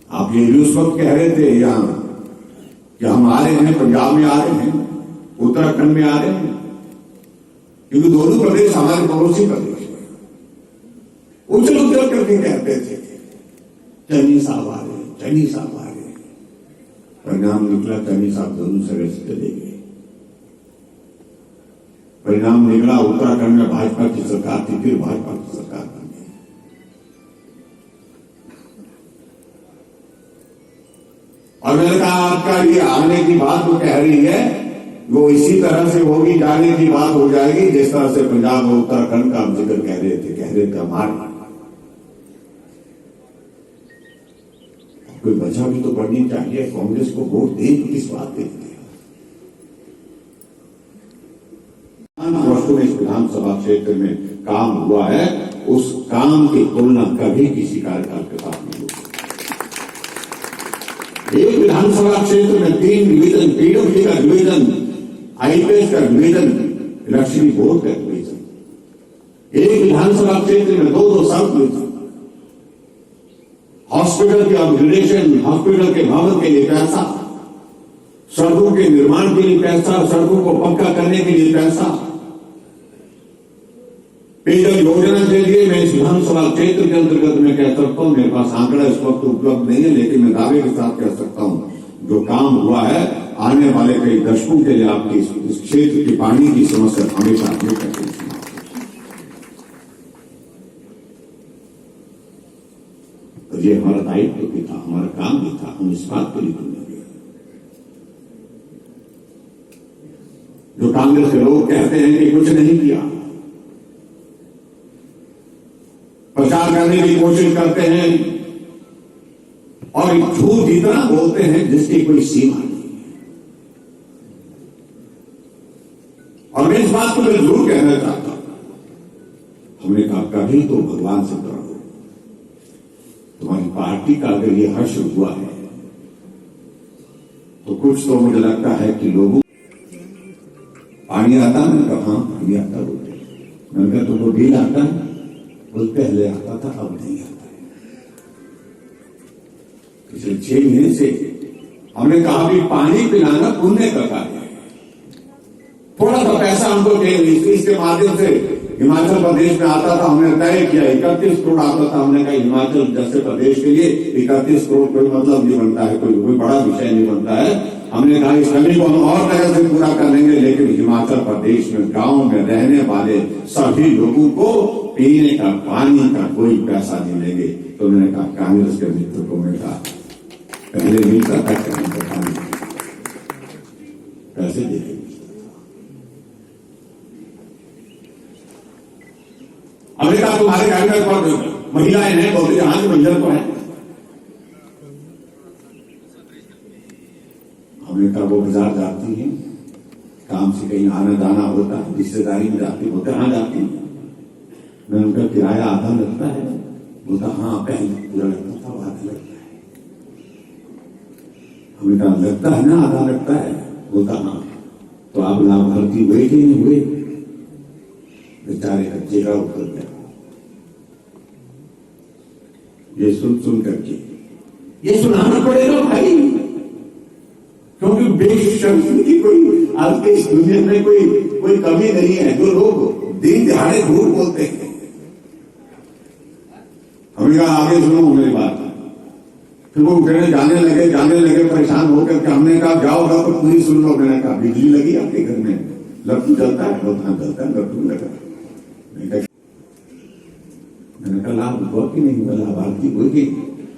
आप ये भी उस वक्त कह रहे थे यहां कि हम आ रहे हैं, पंजाब में आ रहे हैं, उत्तराखंड में आ रहे हैं, क्योंकि दोनों प्रदेश हमारे पड़ोसी प्रदेश हैं। उछल उछल करके कहते थे चन्नी साहब आ रहे हैं, चन्नी साहब आ रहे हैं। परिणाम निकला चन्नी साहब दोनों से वैसे चले गए। परिणाम निकला उत्तराखंड में भाजपा की सरकार थी, फिर भाजपा की सरकार बन गई। और मैंने कहा आपका ये आने की बात वो कह रही है वो इसी तरह से होगी, जाने की बात हो जाएगी जिस तरह से पंजाब और उत्तराखंड का हम जिक्र कह रहे थे हमारे। कोई वजह भी तो बढ़नी चाहिए, कांग्रेस को वोट दे किस बात देते हैं? वर्षों में इस विधानसभा क्षेत्र में काम हुआ है, उस काम की तुलना कभी किसी कार्यकाल के साथ नहीं होती। एक विधानसभा क्षेत्र में 3 डिवीजन, पीडब्ल्यूडी का डिवीजन, आईपीएस का डिवीजन, इलेक्शन बोर्ड का डिवीजन, एक विधानसभा क्षेत्र में 2-2 सब डिवीजन, हॉस्पिटल के अपग्रेडेशन, हॉस्पिटल के भवन के लिए पैसा, सड़कों के निर्माण के लिए पैसा, सड़कों को पक्का करने के लिए पैसा, पेयजल योजना के लिए मैं इस विधानसभा क्षेत्र के अंतर्गत मैं कह सकता हूं, मेरे पास आंकड़ा इस वक्त उपलब्ध नहीं है, लेकिन मैं दावे के साथ कह सकता हूं जो काम हुआ है आने वाले कई दशकों के लिए आपकी इस क्षेत्र की पानी की समस्या हमेशा हमें करते हैं। तो ये हमारा दायित्व भी था, हमारा काम भी था, हम इस बात के लिए जुड़े। जो कांग्रेस के लोग कहते हैं कि कुछ नहीं किया, प्रचार करने की कोशिश करते हैं और झूठ इतना बोलते हैं जिसकी कोई सीमा नहीं है। और मैं इस बात को मैं जरूर कहना चाहता हूं, हमने कहा कभी तो भगवान से डरो, तुम्हारी पार्टी का अगर ये हर्ष हुआ है तो कुछ तो मुझे लगता है कि लोगों पानी आता है, कहा पानी आता बोलते, मैंने कहा तुमको बिल आता है, वो पहले आता था अब नहीं आता है। पिछले 6 महीने से हमने कहा कि पानी पिलाना पुण्य का कार्य है, थोड़ा सा पैसा हमको चाहिए, इसके माध्यम से हिमाचल प्रदेश में आता था, हमने तय किया 31 करोड़ आता था, हमने कहा हिमाचल जैसे प्रदेश के लिए 31 करोड़ कोई मतलब नहीं बनता है, कोई बड़ा विषय नहीं बनता है, हमने कहा इस कमी को हम और तरह से पूरा कर लेंगे, लेकिन हिमाचल प्रदेश में गांव में रहने वाले सभी लोगों को पीने का पानी का कोई पैसा नहीं लेंगे। तो मैंने कहा कांग्रेस के मित्र को मैं कहा पहले मिलता था पानी पैसे देते, हमने कहा तुम्हारे कैबिनेट पर महिलाएं हैं, बोलते जहां की महिला तो है। हमने कहा वो बाजार जाती हैं, काम से कहीं आना जाना होता है, रिश्तेदारी में जाती हो, कहाँ जाती है? मैं उनका किराया आधा लगता है, बोलता हाँ पहले पूरा लगता था, आधा लगता है। हमने कहा लगता है ना, आधा लगता है, बोलता हाँ। तो आप लाभार्थी हुए कि नहीं हुए? बेचारे का चेहरा उतर गया। ये सुन करके ये सुनाना पड़ेगा भाई, क्योंकि बेशर्मी की कोई आज के इस दुनिया में कोई कमी नहीं है। जो लोग दिन दिहाड़े झूठ बोलते हैं, हमने कहा आगे सुनो मेरी बात। फिर वो कहने जाने लगे परेशान होकर के। हमने कहा जाओगा तो पूरी सुन लो। मैंने कहा बिजली लगी आपके घर में? लट्टू जलता है? बहुत जलता है, लट्टू लगा। मैंने कहा लाभ हुआ कि नहीं हुआ? लाभार्थी हुए कि?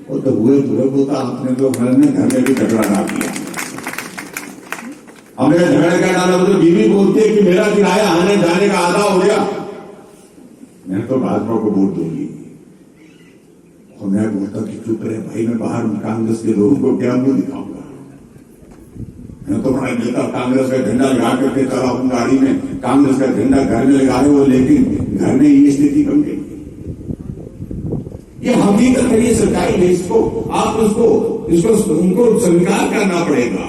और तो हुए बोलता आपने तो घर में भी झगड़ा डाल दिया। हमने झगड़ा क्या डाला? तो बीवी बोलती है कि मेरा किराया आने जाने का आधा हो गया, मैं तो भाजपा को वोट दूंगी। और मैं बोलता कि चुप रहे भाई, मैं बाहर कांग्रेस के लोगों को क्या मुंह दिखाऊंगा? मैं तो बड़ा नेता कांग्रेस का झंडा लगा करके चला हूं गाड़ी में, कांग्रेस का झंडा घर में लगा रहे हो, लेकिन घर में ये स्थिति बन गई। ये हकीकत है, ये सच्चाई है। इसको आप इसको उनको स्वीकार करना पड़ेगा।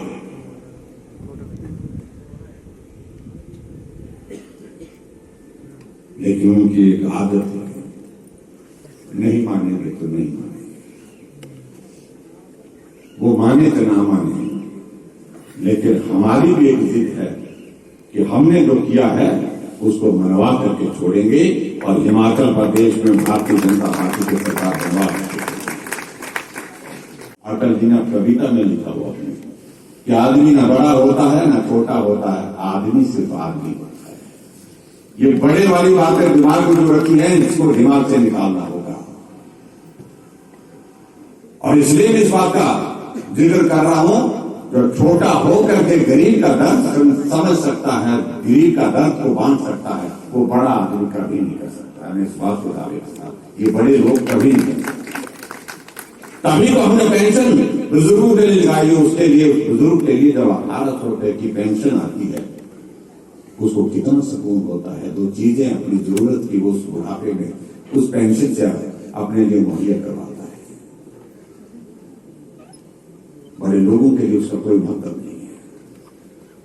लेकिन उनकी एक आदत है, नहीं मानेंगे तो नहीं मानेंगे, वो माने तो ना माने। लेकिन हमारी भी एक जिद है कि हमने जो किया है उसको मनवा करके छोड़ेंगे और हिमाचल प्रदेश में भारतीय जनता पार्टी की सरकार बनवा। अटल जी ने कविता में लिखा हुआ है कि आदमी न बड़ा होता है न छोटा होता है, आदमी सिर्फ आदमी होता है। ये बड़े वाली बातें दिमाग में जो रखी है, इसको दिमाग से निकालना होगा। और इसलिए मैं इस बात का जिक्र कर रहा हूं, जो छोटा होकर के गरीब का दर्द समझ सकता है, गरीब का दर्द को बांध सकता है, वो बड़ा आदमी कभी नहीं कर सकता है। मैं इस बात को दावे करता हूं, ये बड़े लोग कभी नहीं कर सकते। तभी तो हमने पेंशन बुजुर्गों के लिए लगाई है। उसके लिए बुजुर्ग के लिए जब 1800 रुपए की पेंशन आती है, उसको कितना सुकून होता है। दो चीजें अपनी जरूरत की वो उस बुढ़ापे में उस पेंशन से अपने लिए मुहैया करवाता है। बड़े लोगों के लिए उसका कोई मतलब नहीं है।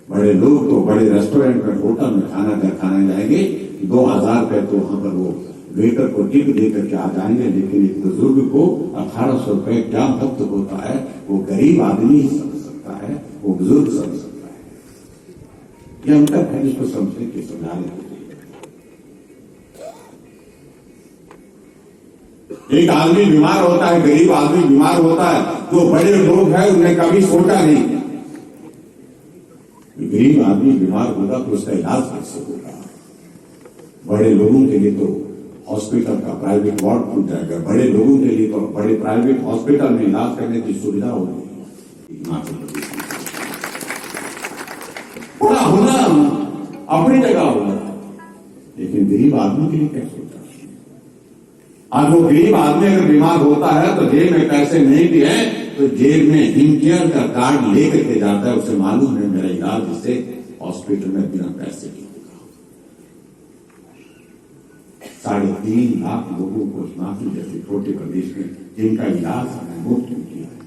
बड़े लोग तो बड़े रेस्टोरेंट में, होटल में खाना जाएंगे, 2000 रुपए तो वहां पर वो वेटर को टिप देकर के आ जाएंगे। लेकिन एक बुजुर्ग को 1800 रुपए क्या मुफ्त होता है, वो गरीब आदमी ही समझ सकता है, वो बुजुर्ग समझ सकता है। यह अंतर है जिसको समझने की समझाने के लिए। एक आदमी बीमार होता है, गरीब आदमी बीमार होता है, जो बड़े लोग हैं उन्हें कभी सोचा नहीं। गरीब आदमी बीमार होगा तो उसका इलाज कैसे होगा? बड़े लोगों के लिए तो हॉस्पिटल का प्राइवेट वार्ड खुल जाएगा। बड़े लोगों के लिए तो बड़े प्राइवेट हॉस्पिटल में इलाज करने की सुविधा होगी। हिमाचल प्रदेश बड़ा होना अपनी जगह होगा, लेकिन गरीब आदमी के लिए क्या सोचा? आज वो गरीब आदमी अगर बीमार होता है तो जेब में पैसे नहीं भी है, तो जेब में हिमकेयर का कार्ड लेकर के जाता है। उसे मालूम है मेरा इलाज इससे हॉस्पिटल में बिना पैसे की होगा। 3.5 लाख लोगों को हिमाचल जैसे छोटे प्रदेश में जिनका इलाज हमने मुफ्त किया है,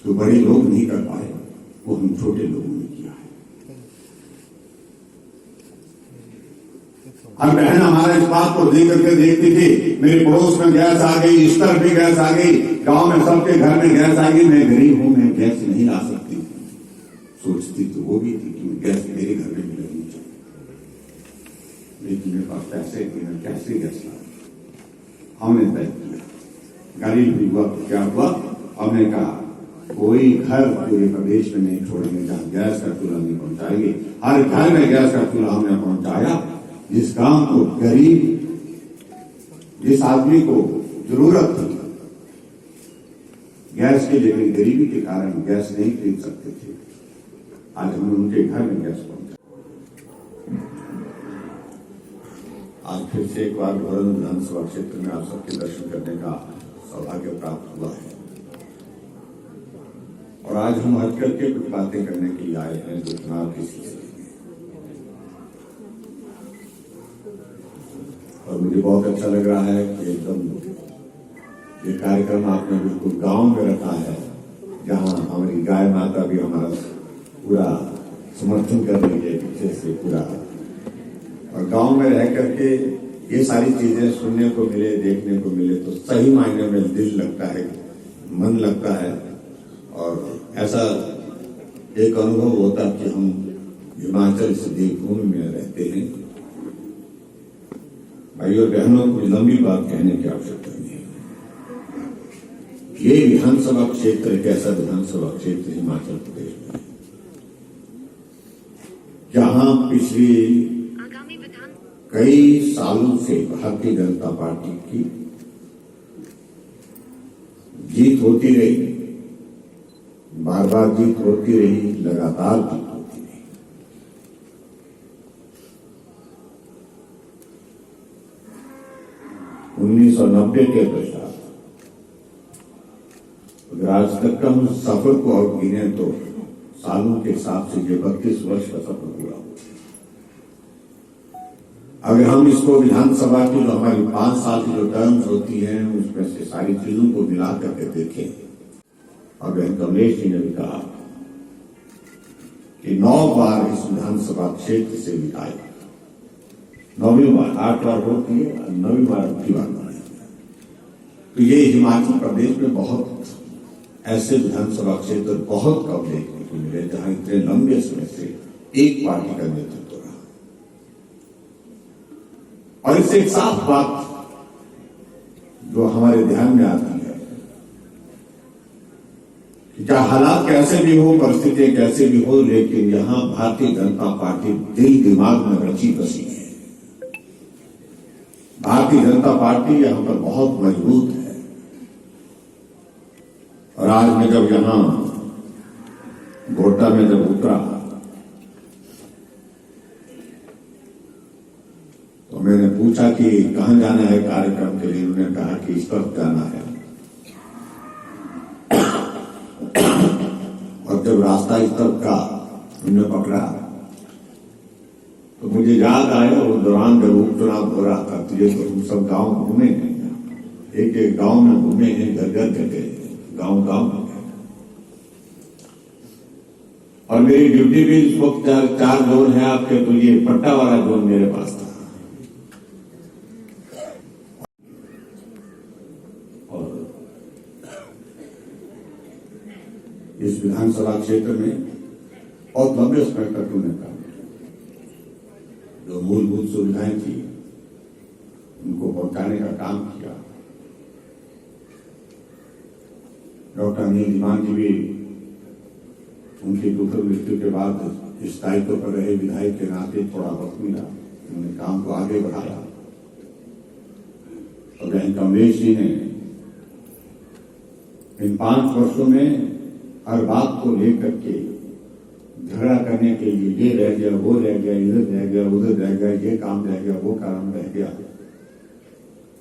तो बड़े लोग नहीं कर पाए, वो हम छोटे लोगों ने किया है। अब बहन हमारे इस बात को देख करके देखती थी, मेरे पड़ोस में गैस आ गई, इस तरफ भी गैस आ गई, गांव में सबके घर में गैस आ गई, मैं गरीब हूं, मैं गैस नहीं ला सकती। सोचती तो वो भी थी कि गैस मेरे घर में भी लगनी चाहिए, लेकिन मेरे पास पैसे थे, मैं कैसे गैस ला? हमने तय किया, गरीब भी हुआ तो क्या हुआ, हमने कहा कोई घर पूरे प्रदेश में नहीं छोड़ेंगे जहां गैस का चूल्हा नहीं पहुंचाएंगे। हर घर में गैस का चूल्हा हमने पहुंचाया। जिस गांव को गरीब, जिस आदमी को जरूरत थी गैस की, लेकिन गरीबी के कारण गैस नहीं खरीद सकते थे, आज हमने उनके घर में गैस पहुंचाया। आज फिर से एक बार भोरन विधानसभा क्षेत्र में आप सबके दर्शन करने का सौभाग्य प्राप्त हुआ है और आज हम हट करके कुछ बातें करने के लिए आए हैं जो चुनाव की सिलसिले में। और मुझे बहुत अच्छा लग रहा है कि एकदम ये कार्यक्रम आपने बिल्कुल गांव में रखा है, जहां हमारी गाय माता भी हमारा पूरा समर्थन कर रही है पीछे से पूरा। और गांव में रह करके ये सारी चीजें सुनने को मिले, देखने को मिले तो सही मायने में दिल लगता है, मन लगता है और ऐसा एक अनुभव होता कि हम हिमाचल से देवभूमि में रहते हैं। भाई और बहनों, कोई लंबी बात कहने की आवश्यकता नहीं है। ये विधानसभा क्षेत्र एक ऐसा विधानसभा क्षेत्र हिमाचल प्रदेश में जहां पिछले कई सालों से भारतीय जनता पार्टी की जीत होती रही, बार बार जीत होती रही, लगातार जीत होती रही। 1990 के पश्चात अगर आज तक का हम सफर को और गिने तो सालों के हिसाब से ये 32 वर्ष का सफर हुआ। अगर हम इसको विधानसभा की जो हमारी 5 साल की जो टर्म्स होती हैं उसमें से सारी चीजों को मिला करके देखें, और बहन कमलेश जी ने भी कहा कि 9 बार इस विधानसभा क्षेत्र से विधायक, 9वीं बार, 8 बार होती है और 9वीं बार की बार बने। तो ये हिमाचल प्रदेश में बहुत ऐसे विधानसभा क्षेत्र बहुत कम देखने को मिले जहां इतने लंबे समय से एक पार्टी का नेतृत्व रहा। और इससे एक साफ बात जो हमारे ध्यान में आती है कि चाहे हालात कैसे भी हो, परिस्थितियां कैसे भी हो, लेकिन यहां भारतीय जनता पार्टी दिल दिमाग में रची बसी है। भारतीय जनता पार्टी यहां पर बहुत मजबूत है। और आज मैं जब यहां गोटा में जब उतरा तो मैंने पूछा कि कहां जाना है कार्यक्रम के लिए। उन्होंने कहा कि इस तरफ जाना है। और जब रास्ता इस तरफ का उन्होंने पकड़ा तो मुझे याद आया उस दौरान जब उपचुनाव हो रहा था तो ये तो हम सब गांव घूमे हैं, एक एक गांव में घूमे हैं, घर घर गए, गांव गांव में गए। और मेरी ड्यूटी भी इस वक्त 4 जोन है आपके, तो ये पट्टा वाला जोन मेरे पास था। और इस विधानसभा क्षेत्र में बहुत लंबे समय तक उन्होंने काम किया। जो मूलभूत सुविधाएं थी उनको पहुंचाने का काम किया। डॉक्टर अनिल दीवान जी भी उनकी दुखद मृत्यु के बाद इस दायित्व पर रहे विधायक के नाते थोड़ा वक्त मिला, उन्होंने काम को आगे बढ़ाया। और बहन कमलेश जी ने इन 5 वर्षों में हर बात को लेकर के झगड़ा करने के लिए ये रह गया, वो रह गया, इधर रह गया, उधर रह गया, ये काम रह गया, वो काम रह गया,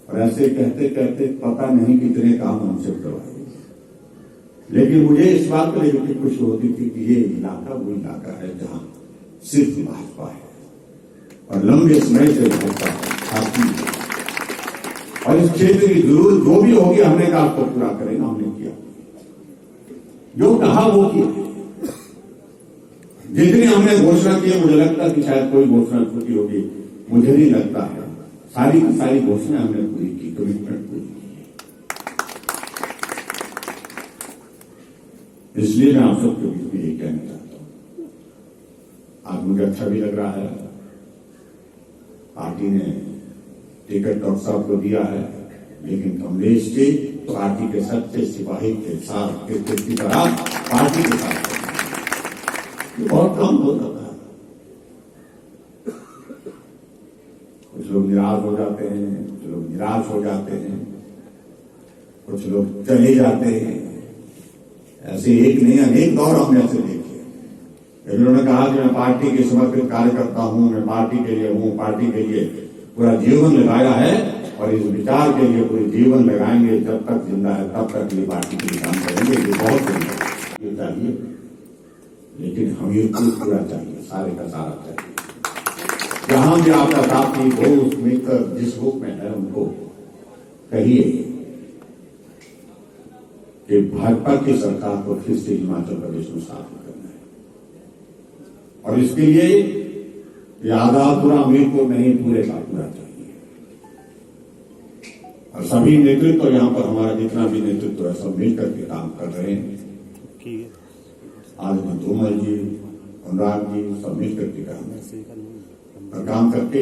और ऐसे कहते कहते पता नहीं कितने काम हमसे करवाए। लेकिन मुझे इस बात पर लेकर खुशी होती थी कि ये इलाका वो इलाका है जहां सिर्फ भाजपा है और लंबे समय से भाजपा साथी है। और इस क्षेत्र की जरूरत जो भी होगी हमने कहा आपको पूरा करेगा। हमने किया, जो कहा वो किया। जितनी हमने घोषणा की, मुझे लगता कि शायद कोई घोषणा छूटी होगी, मुझे नहीं लगता है। सारी की सारी घोषणा हमने पूरी की, कमिटमेंट पूरी की। इसलिए मैं आप सबके बीच में यही कहना चाहता हूं, आज मुझे अच्छा भी लग रहा है। पार्टी ने टिकट डॉक्टर साहब को दिया है, लेकिन कमलेश जी पार्टी के सच्चे सिपाही के साथ की तरह पार्टी के साथ ये बहुत कम होता था। कुछ लोग निराश हो जाते हैं, कुछ लोग निराश हो जाते हैं, कुछ लोग चले जाते हैं। ऐसे एक नहीं अनेक दौर हमने ऐसे देखे। इन्होंने कहा कि मैं पार्टी के समर्पित कार्यकर्ता हूं, मैं पार्टी के लिए हूं, पार्टी के लिए पूरा जीवन लगाया है और इस विचार के लिए पूरे जीवन लगाएंगे। जब तक जिंदा है तब तक ये पार्टी के लिए काम करेंगे। ये बहुत ये चाहिए, लेकिन हमीरपुर पूरा चाहिए, सारे का सारा चाहिए। जहां भी आपका साथी दोस्त मित्र जिस रूप में है उनको कहिए कि भाजपा की सरकार को फिर से हिमाचल प्रदेश में स्थापित करना है और इसके लिए ये आजादपुरा हमीरपुर नहीं पूरे का पूरा चाहिए। और सभी नेतृत्व यहां पर हमारा जितना भी नेतृत्व है सब मिलकर के काम कर रहे हैं। आज में तोमर जी, अनुराग जी सब मिलकर के काम करके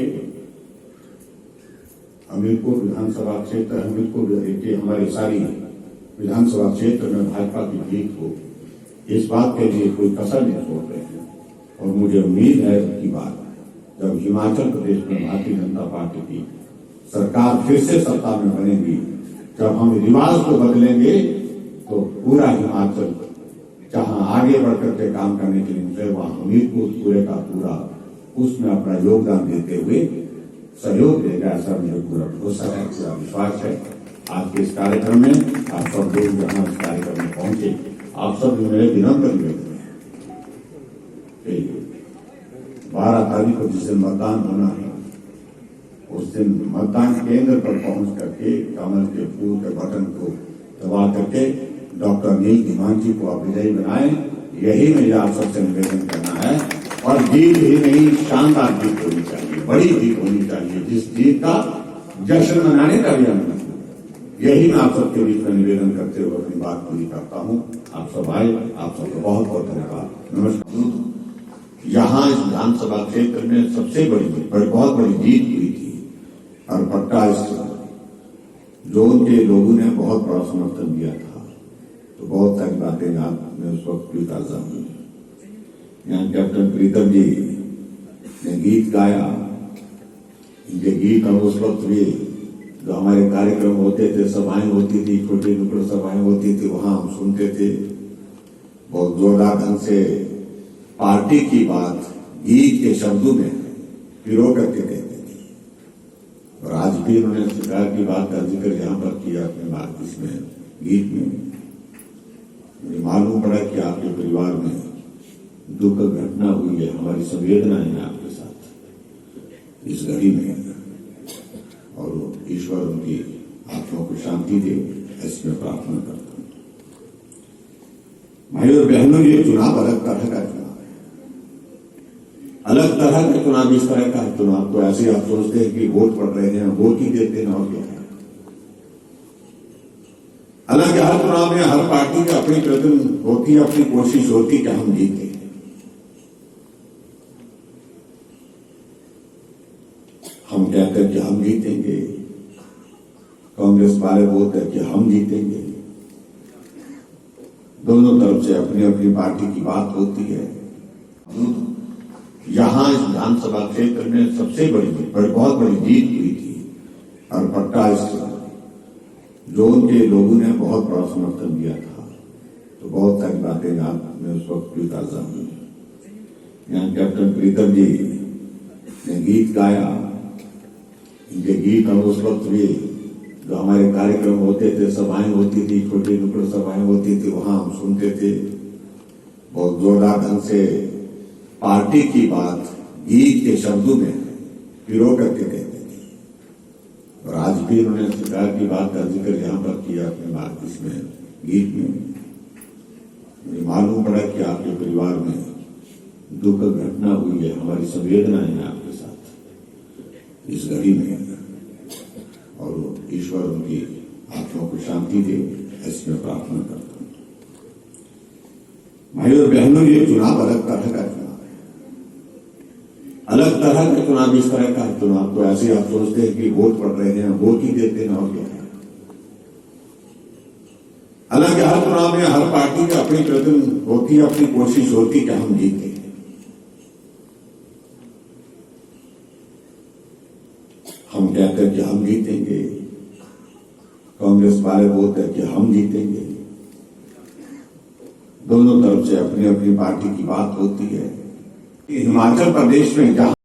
हमीरपुर विधानसभा क्षेत्र, हमीरपुर हमारी सारी विधानसभा क्षेत्र में भाजपा की जीत हो, इस बात के लिए कोई कसर नहीं छोड़ रहे हैं। और मुझे उम्मीद है कि बात जब हिमाचल प्रदेश में भारतीय जनता पार्टी की सरकार फिर से सत्ता में बनेगी, जब हम रिवाज को बदलेंगे तो पूरा हिमाचल जहां आगे बढ़कर के काम करने के लिए वहां हमीरपुर पूरे का पूरा उसमें अपना योगदान देते हुए सहयोग देगा, ऐसा मुझे पूरा भरोसा है, पूरा विश्वास है। आज के इस कार्यक्रम में आप सब लोग जहां इस कार्यक्रम में पहुंचे, आप सब मेरे विनम्र निवेदन है 12 तारीख को जिस दिन मतदान होना है उस दिन मतदान केंद्र पर पहुंच करके कमल के फूल के बटन को दबा करके डॉक्टर नील धीमान जी को आप विजयी बनाए। यही मेरे आप सबसे निवेदन करना है। और जीत ही नहीं, शानदार जीत होनी चाहिए, बड़ी जीत होनी चाहिए, जिस जीत का जश्न मनाने का भी आनंद। यही मैं आप सबके बीच में निवेदन करते हुए अपनी बात पूरी करता हूं। आप सब आए, आप सबको बहुत बहुत धन्यवाद। नमस्कार। यहाँ इस विधानसभा क्षेत्र में सबसे बहुत बड़ी जीत हुई थी और पट्टा जोन के लोगों ने बहुत बड़ा समर्थन दिया था। तो बहुत सारी बातें आपने उस वक्त भी ताजा हुई। यहाँ कैप्टन प्रीतम जी ने गीत गाया, इनके गीत हम उस वक्त भी जो हमारे कार्यक्रम होते थे, सभाएं होती थी, छोटी नुक्कड़ सभाएं होती थी, वहां हम सुनते थे। बहुत जोरदार ढंग से पार्टी की बात गीत के शब्दों में पिरो करके कहते थे। और आज भी उन्होंने सरकार की बात का जिक्र यहाँ पर किया अपने बात इसमें गीत में। मुझे मालूम पड़ा कि आपके परिवार में दुख घटना हुई है, हमारी संवेदनाएं हैं आपके साथ इस घड़ी में। और ईश्वर उनकी आत्मा को शांति दे, ऐसी मैं प्रार्थना करता हूं। भाई और बहनों, ये चुनाव अलग तरह का चुनाव है, अलग तरह का चुनाव। इस तरह का चुनाव तो ऐसे आप सोचते हैं कि वोट पड़ रहे हैं, वोट ही देते हैं और क्या है। हालांकि हर चुनाव में हर पार्टी की अपनी प्रयत्न होती है, अपनी कोशिश होती है कि हम जीते। हम कहते हैं कि हम जीतेंगे, कांग्रेस वाले बोलते हैं कि हम जीतेंगे। दोनों तरफ से अपनी अपनी पार्टी की बात होती है। यहां इस विधानसभा क्षेत्र में सबसे बहुत बड़ी जीत हुई थी और पट्टा जोन के लोगों ने बहुत बड़ा समर्थन दिया था। तो बहुत सारी बातें आपने उस वक्त भी ताजा हुई। यहाँ कैप्टन प्रीतम जी ने गीत गाया, इनके गीत हम उस वक्त भी जो हमारे कार्यक्रम होते थे, सभाएं होती थी, छोटी नुक्कड़ सभाएं होती थी, वहां हम सुनते थे। बहुत जोरदार ढंग से पार्टी की बात गीत के शब्दों में पिरो करके कहते थे। और आज भी उन्होंने सरकार की बात का जिक्र यहाँ पर किया अपने बात इसमें गीत में। मुझे मालूम पड़ा कि आपके परिवार में दुख घटना हुई है, हमारी संवेदनाएं हैं आपके साथ इस घड़ी में। और ईश्वर उनकी आत्मा को शांति दे, ऐसी मैं प्रार्थना करता हूं। भाई और बहनों, ये चुनाव अलग तरह का चुनाव है, अलग तरह का चुनाव। इस तरह का चुनाव तो ऐसे आप सोचते हैं कि वोट पड़ रहे हैं, वोट ही देते हैं और क्या है। चुनाव में हर पार्टी की अपनी प्रयत्न होती है, अपनी कोशिश होती कि हम जीते। हम कहते हैं कि हम जीतेंगे, कांग्रेस वाले बोलते हैं कि हम जीतेंगे। दोनों तरफ से अपनी अपनी पार्टी की बात होती है। हिमाचल प्रदेश में जहां